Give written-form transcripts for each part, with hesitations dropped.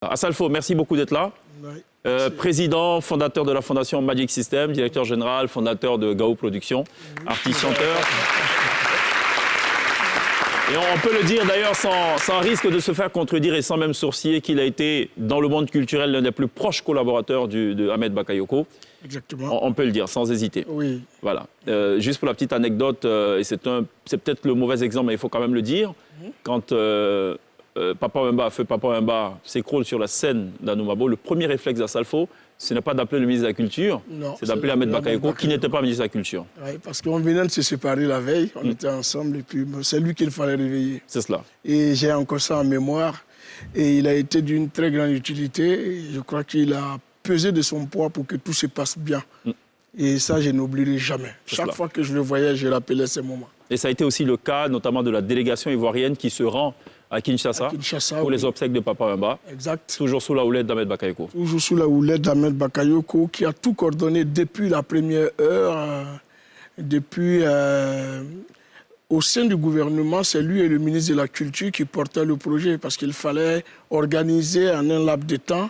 Assalfo, merci beaucoup d'être là. Oui, président, fondateur de la fondation Magic System, directeur général, fondateur de Gao Productions, artiste-chanteur. Et on peut le dire d'ailleurs sans risque de se faire contredire et sans même sourciller qu'il a été, dans le monde culturel, l'un des plus proches collaborateurs de Ahmed Bakayoko. Exactement. On peut le dire, sans hésiter. Oui. Voilà. Juste pour la petite anecdote, et c'est peut-être le mauvais exemple, mais il faut quand même le dire. Quand Papa Wemba, feu Papa Wemba, s'écroule sur la scène d'Anoumabo, le premier réflexe d'Assalfo, ce n'est pas d'appeler le ministre de la Culture, c'est d'appeler Ahmed Bakayoko, qui n'était pas ministre de la Culture. Oui, parce qu'on venait de se séparer la veille, on était ensemble, et puis c'est lui qu'il fallait réveiller. C'est cela. Et j'ai encore ça en mémoire, et il a été d'une très grande utilité, et je crois qu'il a pesé de son poids pour que tout se passe bien. Et ça, je n'oublierai jamais. Chaque fois que je le voyais, je rappelais ces moments. Et ça a été aussi le cas, notamment de la délégation ivoirienne qui se rend à Kinshasa, pour les obsèques de Papa Wemba. Exact. Toujours sous la houlette d'Ahmed Bakayoko. Toujours sous la houlette d'Ahmed Bakayoko, qui a tout coordonné depuis la première heure, depuis... au sein du gouvernement, c'est lui et le ministre de la Culture qui portaient le projet parce qu'il fallait organiser en un laps de temps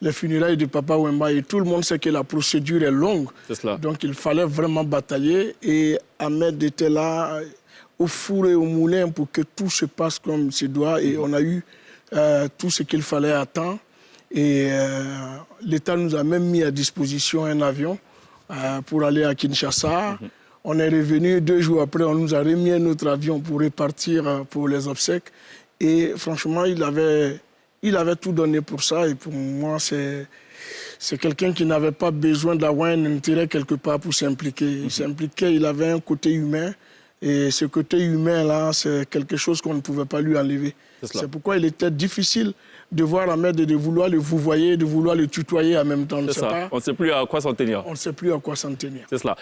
les funérailles de Papa Wemba. Et tout le monde sait que la procédure est longue. C'est cela. Donc il fallait vraiment batailler. Et Ahmed était là au four et au moulin pour que tout se passe comme se doit. Et on a eu tout ce qu'il fallait à temps. Et l'État nous a même mis à disposition un avion pour aller à Kinshasa. On est revenu 2 jours après, on nous a remis un autre avion pour repartir pour les obsèques. Et franchement, il avait tout donné pour ça. Et pour moi, c'est quelqu'un qui n'avait pas besoin d'avoir un intérêt quelque part pour s'impliquer. Il s'impliquait, il avait un côté humain. Et ce côté humain-là, c'est quelque chose qu'on ne pouvait pas lui enlever. C'est pourquoi il était difficile de voir Ahmed et de vouloir le vouvoyer, de vouloir le tutoyer en même temps. C'est ça. On ne sait plus à quoi s'en tenir. On ne sait plus à quoi s'en tenir. C'est cela.